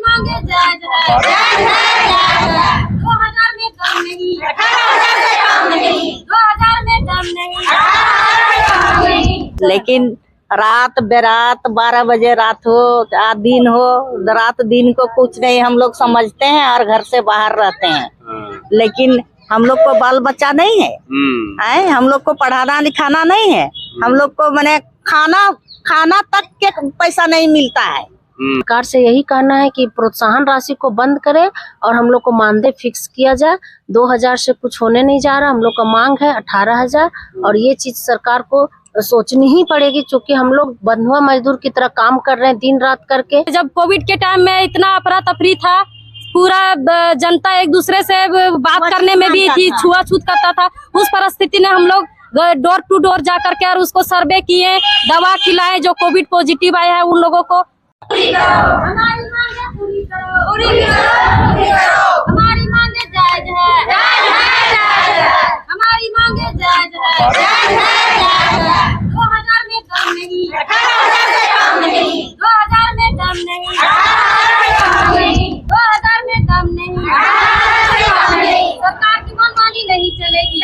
मांगे जायज है, 2000 में कम नहीं, 18,000 से कम नहीं, 2000 में कम नहीं। लेकिन रात बेरात 12 बजे रात हो या दिन हो, रात दिन को कुछ नहीं हम लोग समझते हैं और घर से बाहर रहते हैं। लेकिन हम लोग को बाल बच्चा नहीं है, हम लोग को पढ़ाना लिखाना नहीं है, हम लोग को मैंने खाना तक के पैसा नहीं मिलता है। सरकार से यही कहना है कि प्रोत्साहन राशि को बंद करे और हम लोग को मानदेय फिक्स किया जाए। 2000 से कुछ होने नहीं जा रहा, हम लोग का मांग है 18,000 और ये चीज सरकार को सोचनी ही पड़ेगी, क्योंकि हम लोग बंधुआ मजदूर की तरह काम कर रहे हैं दिन रात करके। जब कोविड के टाइम में इतना अफरा तफरी था, पूरा जनता एक दूसरे से बात करने में भी छुआछूत करता था, उस परिस्थिति में हम लोग डोर टू डोर जा करके और उसको सर्वे किए, दवा खिलाए, जो कोविड पॉजिटिव आए हैं उन लोगों को। हमारी मांगे पूरी करो, हमारी मांगे जायज है, हमारी मांगे जायज है, 2000 में कम नहीं, 18,000 से कम नहीं, 2000 में कम नहीं, 2000 में कम नहीं। सरकार की मनमानी नहीं चलेगी,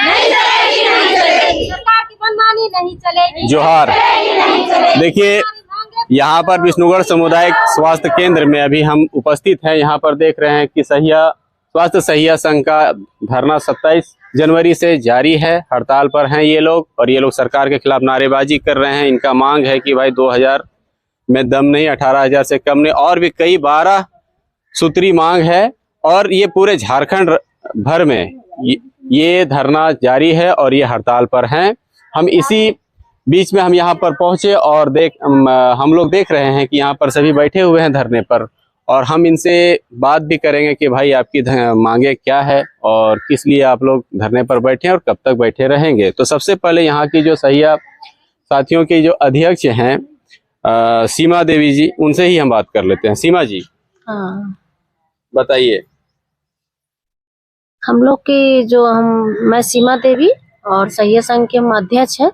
सरकार की मनमानी नहीं चलेगी। जोहार। देखिए, यहाँ पर विष्णुगढ़ सामुदायिक स्वास्थ्य केंद्र में अभी हम उपस्थित हैं। यहाँ पर देख रहे हैं कि स्वास्थ्य सहिया संघ का धरना 27 जनवरी से जारी है। हड़ताल पर हैं ये लोग और ये लोग सरकार के खिलाफ नारेबाजी कर रहे हैं। इनका मांग है कि भाई 2000 में दम नहीं, 18,000 से कम नहीं, और भी कई 12 सूत्री मांग है। और ये पूरे झारखंड भर में ये धरना जारी है और ये हड़ताल पर हैं। हम इसी बीच में हम यहाँ पर पहुंचे और हम लोग देख रहे हैं कि यहाँ पर सभी बैठे हुए हैं धरने पर, और हम इनसे बात भी करेंगे कि भाई आपकी मांगे क्या है और किस लिए आप लोग धरने पर बैठे हैं और कब तक बैठे रहेंगे। तो सबसे पहले यहाँ की जो सहिया साथियों की जो अध्यक्ष हैं सीमा देवी जी, उनसे ही हम बात कर लेते हैं। सीमा जी, बताइए। हम लोग के मैं सीमा देवी और सहिया संघ के अध्यक्ष हैं,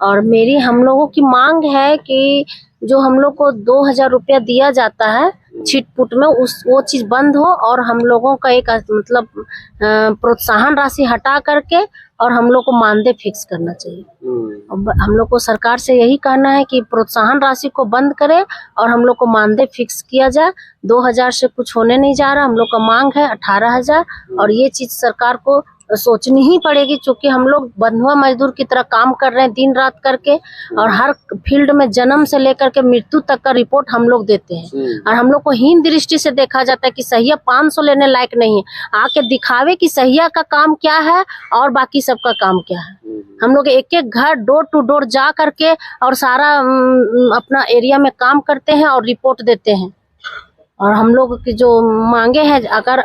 और हम लोगों की मांग है कि जो हम लोग को 2000 रुपया दिया जाता है छिटपुट में, वो चीज बंद हो और हम लोगों का एक मतलब प्रोत्साहन राशि हटा करके और हम लोग को मानदेय फिक्स करना चाहिए। हम लोग को सरकार से यही कहना है कि प्रोत्साहन राशि को बंद करे और हम लोग को मानदेय फिक्स किया जाए। 2000 से कुछ होने नहीं जा रहा, हम लोग का मांग है 18,000 और ये चीज सरकार को सोचनी ही पड़ेगी, क्योंकि हम लोग बंधुआ मजदूर की तरह काम कर रहे हैं दिन रात करके, और हर फील्ड में जन्म से लेकर के मृत्यु तक का रिपोर्ट हम लोग देते हैं। और हम लोग को हीन दृष्टि से देखा जाता है कि सहिया 500 लेने लायक नहीं है, आके दिखावे कि सहिया का काम क्या है और बाकी सबका काम क्या है। हम लोग एक एक घर डोर टू डोर जा करके और सारा अपना एरिया में काम करते हैं और रिपोर्ट देते हैं। और हम लोग की जो मांगे हैं, अगर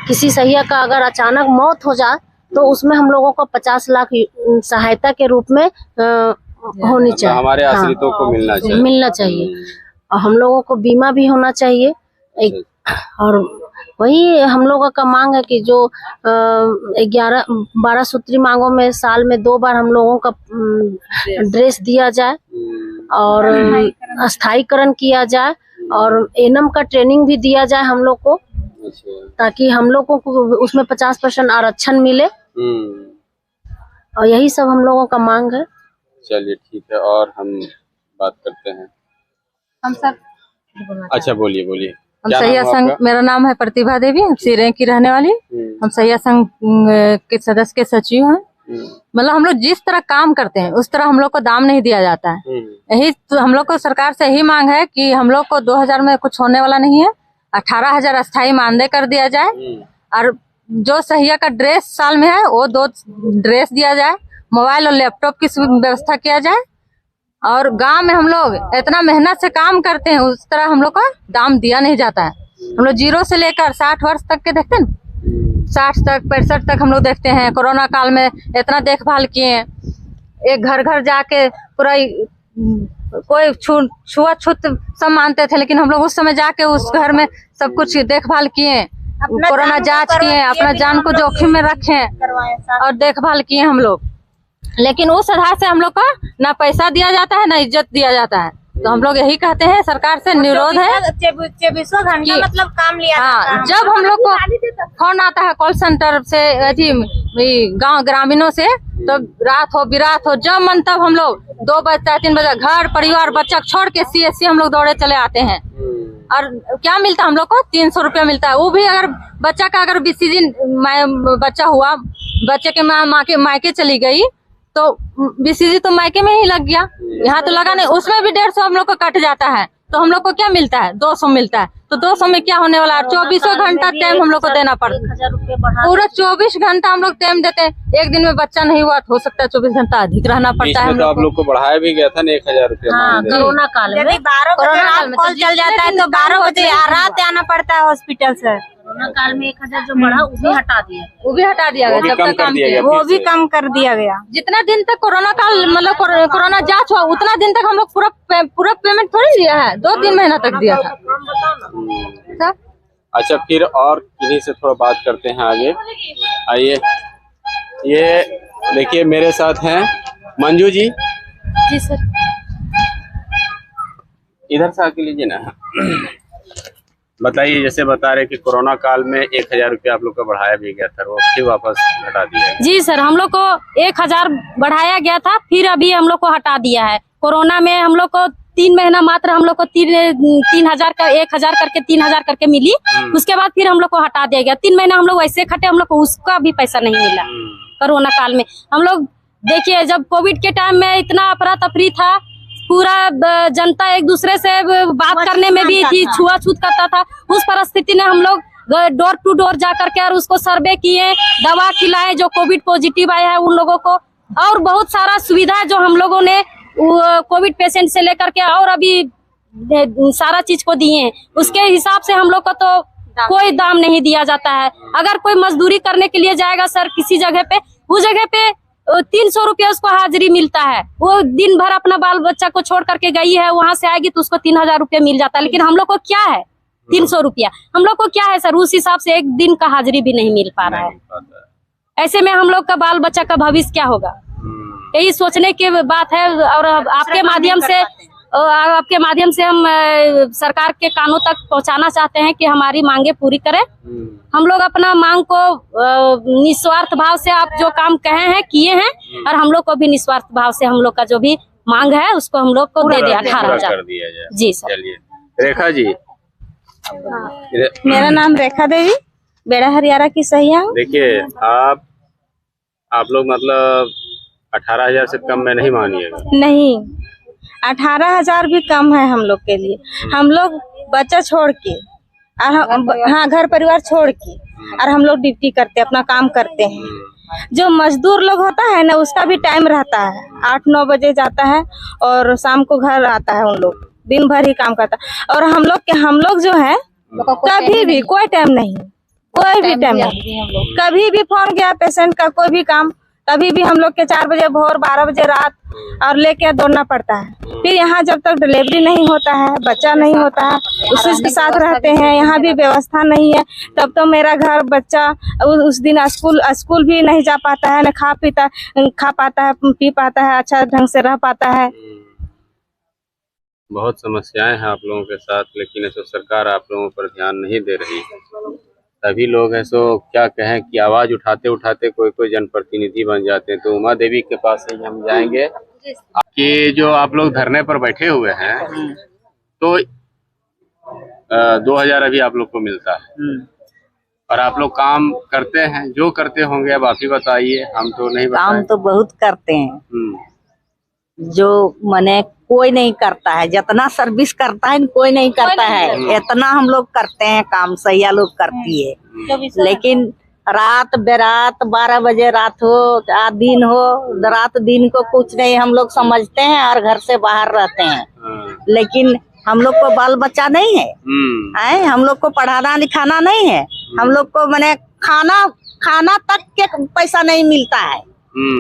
किसी सहिया का अगर अचानक मौत हो जाए तो उसमें हम लोगों को 50 लाख सहायता के रूप में होनी चाहिए, हमारे आश्रितों को मिलना चाहिए। और हम लोगों को बीमा भी होना चाहिए। और वही हम लोगों का मांग है कि जो 12 सूत्री मांगों में साल में 2 बार हम लोगों का ड्रेस दिया जाए और अस्थायीकरण किया जाए और एनम का ट्रेनिंग भी दिया जाए हम लोग को, ताकि हम लोगों को उसमें 50% आरक्षण मिले। और यही सब हम लोगों का मांग है। चलिए ठीक है, और हम बात करते हैं। हम सर, अच्छा बोलिए। हम सहिया संघ, मेरा नाम है प्रतिभा देवी, हम सिरे की रहने वाली। हम सहिया संघ के सदस्य के सचिव हैं। मतलब हम लोग जिस तरह काम करते हैं उस तरह हम लोग को दाम नहीं दिया जाता है। यही तो हम लोग को सरकार से यही मांग है कि हम लोग को 2000 में कुछ होने वाला नहीं है, 18,000 अस्थायी मानदेय कर दिया जाए। और जो सहिया का ड्रेस साल में है वो 2 ड्रेस दिया जाए, मोबाइल और लैपटॉप की व्यवस्था किया जाए। और गांव में हम लोग इतना मेहनत से काम करते हैं, उस तरह हम लोग का दाम दिया नहीं जाता है। हम लोग 0 से लेकर 60 वर्ष तक के देखते हैं, 60 तक 65 तक हम लोग देखते हैं। कोरोना काल में इतना देखभाल किए, एक घर घर जाके पूरा कोई छुआछूत सब मानते थे, लेकिन हम लोग उस समय जाके उस घर में सब कुछ देखभाल किए, कोरोना जांच किए, अपना जान को जोखिम में रखे और देखभाल किए हम लोग। लेकिन उस आधार से हम लोग का ना पैसा दिया जाता है ना इज्जत दिया जाता है। तो हम लोग यही कहते हैं, सरकार से निरोध है 24 घंटा मतलब काम लिया हाँ, जब हम लोग को फोन आता है कॉल सेंटर से गांव ग्रामीणों से, तो रात हो बिरात हो जब मन तब हम लोग 2 बजे 3 बजे घर परिवार बच्चा छोड़ के CSC हम लोग दौड़े चले आते हैं। और क्या मिलता है हम लोग को? 300 रुपया मिलता है। वो भी अगर बच्चा का अगर BCG बच्चा हुआ, बच्चे के माँ के मायके चली गई तो BCG तो मायके में ही लग गया, यहाँ तो लगा नहीं, उसमें भी 150 हम लोग को कट जाता है। तो हम लोग को क्या मिलता है? 200 मिलता है। तो 200 में क्या होने वाला है? 24 घंटा टाइम हम लोग को देना पड़ता है। 1000 रुपये बढ़ा पूरा 24 घंटा हम लोग टाइम देते हैं। एक दिन में बच्चा नहीं हुआ तो हो सकता है 24 घंटा अधिक रहना पड़ता है हम तो आप लोग लोग को बढ़ाया भी गया था ना 1000 रुपया। हाँ, कोरोना काल में 12 बजे रात कॉल चल जाता है तो 12 बजे रात आना पड़ता है हॉस्पिटल से। कोरोना काल में 1000 जो बढ़ा वो भी हटा दिया। वो भी हटा दिया वो गया भी जब कम तक कर काम दिया किया। गया। वो भी कम कर दिया गया। जितना दिन तक कोरोना काल मतलब कोरोना जांच हुआ उतना दिन तक हम लोग पूरा पेमेंट थोड़ी दिया है, 2-3 महीना तक दिया था। सर अच्छा, फिर और किन्हीं से थोड़ा बात करते हैं आगे। आइए, ये देखिए मेरे साथ हैं मंजू जी। जी सर। इधर से आके लीजिए ना। बताइए, जैसे बता रहे कि कोरोना काल में 1000 रुपया आप लोग का बढ़ाया भी गया था, वो फिर वापस हटा दिया है। जी सर, हम लोग को 1000 बढ़ाया गया था, फिर अभी हम लोग को हटा दिया है। कोरोना में हम लोग को 3 महीना मात्र हम लोग को 3000 का 1000 करके 3000 करके मिली। उसके बाद फिर हम लोग को हटा दिया गया। 3 महीना हम लोग वैसे खटे, हम लोग को उसका भी पैसा नहीं मिला। कोरोना काल में हम लोग देखिए, जब कोविड के टाइम में इतना अफरा तफरी था, पूरा जनता एक दूसरे से बात करने में भी थी, छुआछूत करता था। उस परिस्थिति में हम लोग डोर टू डोर जा करके और उसको सर्वे किए, दवा खिलाए जो कोविड पॉजिटिव आए हैं उन लोगों को, और बहुत सारा सुविधा जो हम लोगों ने कोविड पेशेंट से लेकर के और अभी सारा चीज को दिए हैं। उसके हिसाब से हम लोग को तो कोई दाम नहीं दिया जाता है। अगर कोई मजदूरी करने के लिए जाएगा सर किसी जगह पे, उस जगह पे 300 रुपया उसको हाजिरी मिलता है। वो दिन भर अपना बाल बच्चा को छोड़ करके गई है, वहां से आएगी तो उसको 3000 रुपया मिल जाता है। लेकिन हम लोग को क्या है 300 रुपया, हम लोग को क्या है सर, उस हिसाब से एक दिन का हाजिरी भी नहीं मिल पा रहा है। ऐसे में हम लोग का बाल बच्चा का भविष्य क्या होगा, यही सोचने की बात है। और आपके माध्यम से हम सरकार के कानों तक पहुंचाना चाहते हैं कि हमारी मांगे पूरी करें। हम लोग अपना मांग को निस्वार्थ भाव से आप जो काम कहे हैं किए हैं, और हम लोग को भी निस्वार्थ भाव से हम लोग का जो भी मांग है उसको हम लोग को दे दिया 18,000 जी सर। चलिए, रेखा जी। मेरा नाम रेखा देवी, बेड़ा हरियारा की सहिया हूँ। देखिए, आप लोग मतलब 18,000 से कम में नहीं मानिएगा। नहीं, 18,000 भी कम है हम लोग के लिए। हम लोग बच्चा छोड़ के और हाँ घर परिवार छोड़ के और हम लोग ड्यूटी करते, अपना काम करते हैं। जो मजदूर लोग होता है ना, उसका भी टाइम रहता है, 8-9 बजे जाता है और शाम को घर आता है। उन लोग दिन भर ही काम करता है। और हम लोग जो है कभी भी कोई टाइम नहीं, कोई भी टाइम नहीं। कभी भी फोन गया पेशेंट का कोई भी काम, तभी भी हम लोग के 4 बजे भोर 12 बजे रात और लेके दौड़ना पड़ता है। फिर यहाँ जब तक डिलीवरी नहीं होता है, बच्चा नहीं होता है, उसी के साथ रहते हैं। यहाँ भी व्यवस्था नहीं है, तब तो मेरा घर बच्चा उस दिन स्कूल भी नहीं जा पाता है, न खा पाता है, पी पाता है, अच्छा ढंग से रह पाता है। बहुत समस्याएं हैं आप लोगों के साथ, लेकिन ऐसा सरकार आप लोगों पर ध्यान नहीं दे रही है। सभी लोग ऐसो क्या कहें कि आवाज उठाते उठाते कोई जनप्रतिनिधि बन जाते हैं। तो उमा देवी के पास ही हम जाएंगे कि जो आप लोग धरने पर बैठे हुए हैं, तो 2000 अभी आप लोग को मिलता है और आप लोग काम करते हैं, जो करते होंगे अब आप ही बताइए, हम तो नहीं बताएं। काम तो बहुत करते हैं, जो मने कोई नहीं करता है, जितना सर्विस करता है कोई नहीं करता है। इतना हम लोग करते हैं काम, सैया लोग करती है। लेकिन रात बेरात 12 बजे रात हो या दिन हो, रात दिन को कुछ नहीं हम लोग समझते हैं और घर से बाहर रहते हैं। लेकिन हम लोग को बाल बच्चा नहीं है, हम लोग को पढ़ाना लिखाना नहीं है, हम लोग को मने खाना तक के पैसा नहीं मिलता है।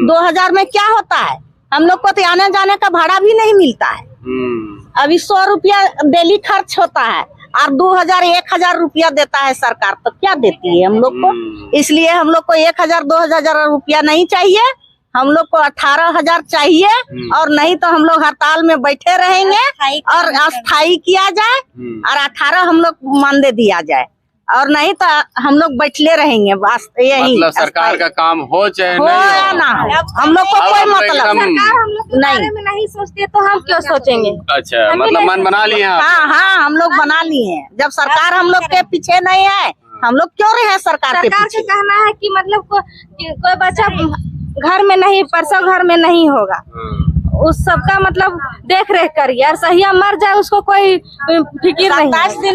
2000 में क्या होता है, हम लोग को तो आने जाने का भाड़ा भी नहीं मिलता है। अभी 100 रुपया डेली खर्च होता है और 2000-1000 रुपया देता है सरकार, तो क्या देती है हम लोग को। इसलिए हम लोग को 1000-2000 रुपया नहीं चाहिए, हम लोग को 18,000 चाहिए और नहीं तो हम लोग हड़ताल में बैठे रहेंगे और अस्थायी किया जाए और 18 हम लोग मानदेय दिया जाए और नहीं तो हम लोग बैठले रहेंगे बस यही। मतलब सरकार का काम हो चाहे हो या ना हो, हम लोग को कोई मतलब नहीं सोचते तो हम क्यों सोचेंगे। अच्छा, मतलब मन बना लिए आप? हाँ हम लोग बना लिए हैं। जब सरकार हम लोग के पीछे नहीं है हम लोग क्यों रहे सरकार के पीछे। कहना है कि मतलब कोई बच्चा घर में नहीं, परसों घर में नहीं होगा, उस सबका मतलब देख रेख करिए और सहिया मर जाए उसको कोई फिक्र नहीं।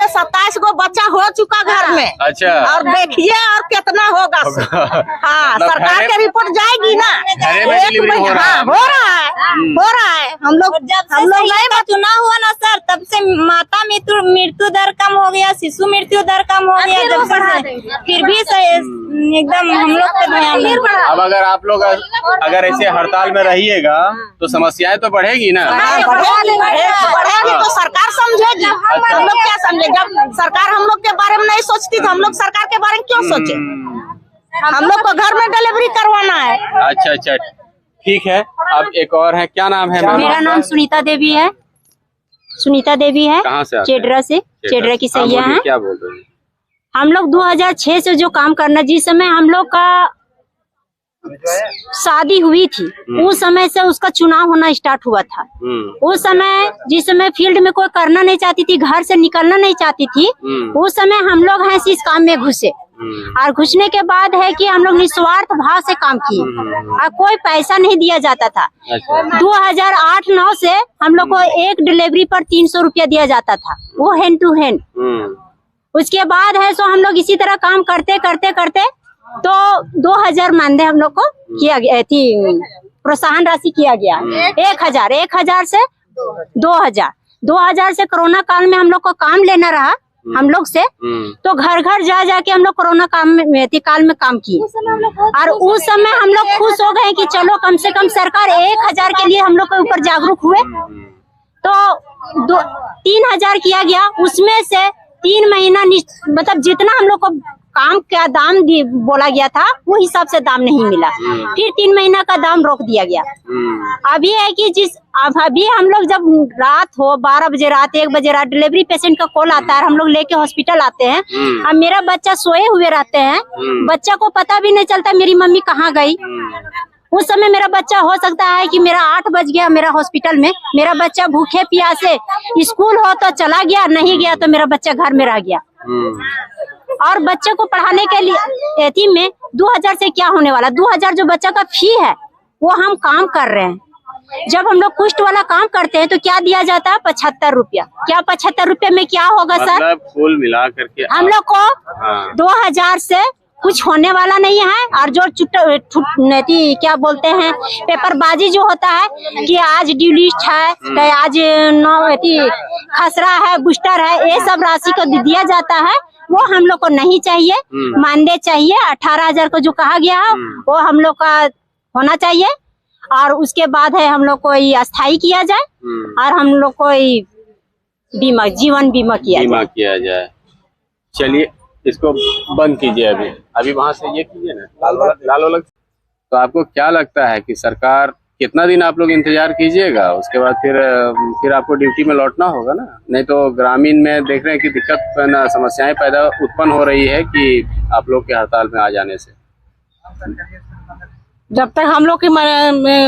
27 को बच्चा हो चुका घर में। अच्छा, और देखिए और कितना होगा। हाँ मतलब सरकार की रिपोर्ट जाएगी ना। हो रहा है हम लोग नहीं चुनाव हुआ ना सर, तब से माता मृत्यु दर कम हो गया, शिशु मृत्यु दर कम हो गया, जब से फिर भी एकदम हम लोग पे ध्यान नहीं। अब अगर आप लोग अगर ऐसे हड़ताल में रहिएगा तो समस्याएं तो बढ़ेगी ना। बढ़ेगी तो सरकार समझेगी। हम लोग क्या समझे, जब सरकार हम लोग के बारे में नहीं सोचती तो हम लोग सरकार के बारे में क्यों सोचे। हम लोग को घर में डिलीवरी करवाना है। अच्छा अच्छा, ठीक है। अब एक और है, क्या नाम है? मेरा नाम सुनीता देवी है। सुनीता देवी है। कहाँ से? चेडरा से। चेडरा की सैया है। क्या बोल रहे हैं? हम लोग 2006 से जो काम करना, जिस समय हम लोग का शादी हुई थी उस समय से उसका चुनाव होना स्टार्ट हुआ था। उस समय जिस समय फील्ड में कोई करना नहीं चाहती थी, घर से निकलना नहीं चाहती थी, उस समय हम लोग हैं इस काम में घुसे और घुसने के बाद है कि हम लोग निस्वार्थ भाव से काम किए और कोई पैसा नहीं दिया जाता था। 2008-9 से हम लोग को एक डिलीवरी पर 300 रुपया दिया जाता था, वो हैंड टू हैंड। उसके बाद है सो हम लोग इसी तरह काम करते करते करते तो 2000 मानदेय हम लोग को किया गया थी, प्रोत्साहन राशि किया गया। 1000 से 2000 से कोरोना काल में हम लोग को काम लेना रहा हम लोग से, तो घर घर जा जाके हम लोग कोरोना काल में काम किए और उस समय हम लोग खुश हो गए कि चलो कम से कम सरकार 1000 के लिए हम लोग के ऊपर जागरूक हुए। तो 3000 किया गया, उसमें से 3 महीना मतलब जितना हम लोग को काम का दाम बोला गया था वो हिसाब से दाम नहीं मिला, फिर 3 महीना का दाम रोक दिया गया। अभी है कि अभी हम लोग जब रात हो 12 बजे रात 1 बजे रात डिलीवरी पेशेंट का कॉल आता है, हम लोग लेके हॉस्पिटल आते हैं। अब मेरा बच्चा सोए हुए रहते हैं, बच्चा को पता भी नहीं चलता मेरी मम्मी कहाँ गई। उस समय मेरा बच्चा हो सकता है कि मेरा 8 बज गया मेरा हॉस्पिटल में, मेरा बच्चा भूखे प्यासे स्कूल हो तो चला गया, नहीं गया तो मेरा बच्चा घर में रह गया। और बच्चे को पढ़ाने के लिए एथी में 2000 से क्या होने वाला, 2000 जो बच्चा का फी है वो हम काम कर रहे हैं। जब हम लोग कुष्ठ वाला काम करते हैं तो क्या दिया जाता है? 75 रुपया। क्या 75 रुपये में क्या होगा सर? मतलब कुल मिला करके हम लोग को 2000 से कुछ होने वाला नहीं है। और जो क्या बोलते हैं पेपरबाजी जो होता है कि आज ड्यू लिस्ट है, तो आज खसरा है, बूस्टर है, ये सब राशि को दिया जाता है, वो हम लोग को नहीं चाहिए। मानदेय चाहिए 18,000 को जो कहा गया है वो हम लोग का होना चाहिए। और उसके बाद है हम लोग को अस्थायी किया जाए और हम लोग को बीमा, जीवन बीमा किया जाए। चलिए इसको बंद कीजिए। अभी वहां से ये कीजिए ना, लाल वाला। तो आपको क्या लगता है कि सरकार कितना दिन आप लोग इंतजार कीजिएगा, उसके बाद फिर आपको ड्यूटी में लौटना होगा ना? नहीं तो ग्रामीण में देख रहे हैं कि दिक्कत ना समस्याएं पैदा उत्पन्न हो रही है कि आप लोग के हड़ताल में आ जाने से। जब तक हम लोग की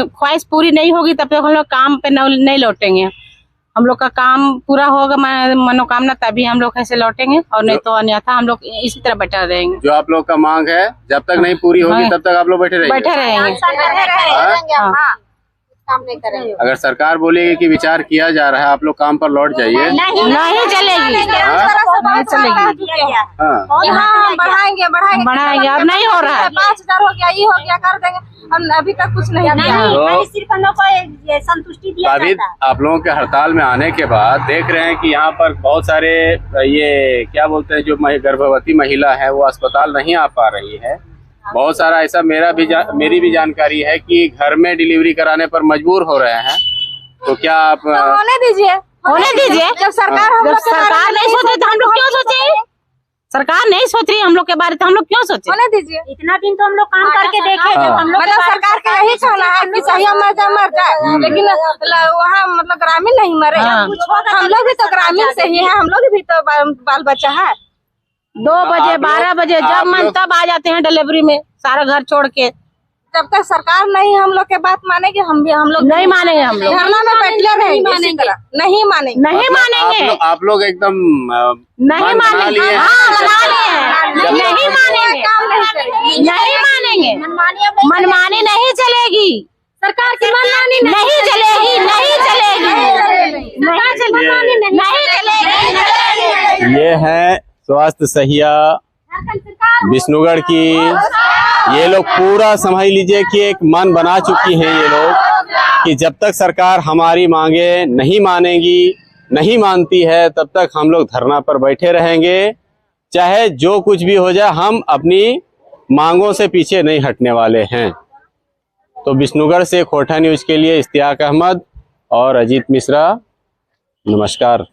ख्वाहिश पूरी नहीं होगी तब तक हम लोग काम पे नहीं लौटेंगे। हम लोग का काम पूरा होगा मनोकामना, तभी हम लोग ऐसे लौटेंगे, और नहीं तो अन्यथा हम लोग इसी तरह बैठे रहेंगे। जो आप लोग का मांग है जब तक नहीं पूरी होगी तब तक आप लोग बैठे रहेंगे। अगर सरकार बोलेगी कि विचार किया जा रहा है, आप लोग काम पर लौट जाइए। नहीं चलेगी, नहीं चलेगी। हाँ बढ़ाएंगे, अब नहीं हो रहा है। 5000 हो गया, ये हो गया, कर देंगे। हम अभी तक कुछ नहीं किया, सिर्फ हम लोग को संतुष्टि दिया अभी आप लोगों के हड़ताल में आने के बाद देख रहे हैं कि यहाँ पर बहुत सारे ये क्या बोलते हैं, जो गर्भवती महिला है वो अस्पताल नहीं आ पा रही है। बहुत सारा ऐसा मेरी भी जानकारी है कि घर में डिलीवरी कराने पर मजबूर हो रहे हैं। तो क्या आप होने दीजिए जब सरकार नहीं सोचे तो हम लोग क्यों सोचे? सरकार नहीं सोच रही हम लोग के बारे में, तो हम लोग क्यों सोचे? होने दीजिए। इतना दिन तो हम लोग काम करके देखे, जब हम लोग मतलब सरकार का यही कहना है कि सही मर जाए, लेकिन वहाँ मतलब ग्रामीण नहीं मरे। हम लोग भी तो ग्रामीण से ही है, हम लोग भी तो बाल बच्चा है। 2 बजे 12 बजे जब मन तब आ जाते हैं डिलीवरी में, सारा घर छोड़ के। जब तक सरकार नहीं हम लोग के बात मानेगी, हम लोग नहीं मानेंगे, हम लोग धरना में बैठे रहेंगे, नहीं मानेंगे। नहीं मानेंगे, आप लोग एकदम नहीं मानेंगे, हाँ बना लिए, नहीं मानेंगे, नहीं मानेंगे, मनमानी नहीं चलेगी, सरकार की मनमानी नहीं चलेगी, नहीं चलेगी, नहीं चलेगी। ये है स्वास्थ्य सहिया विष्णुगढ़ की। ये लोग पूरा समझ लीजिए कि एक मन बना चुकी हैं ये लोग कि जब तक सरकार हमारी मांगे नहीं मानेगी, नहीं मानती है, तब तक हम लोग धरना पर बैठे रहेंगे। चाहे जो कुछ भी हो जाए, हम अपनी मांगों से पीछे नहीं हटने वाले हैं। तो विष्णुगढ़ से खोटा न्यूज के लिए इश्तियाक अहमद और अजीत मिश्रा, नमस्कार।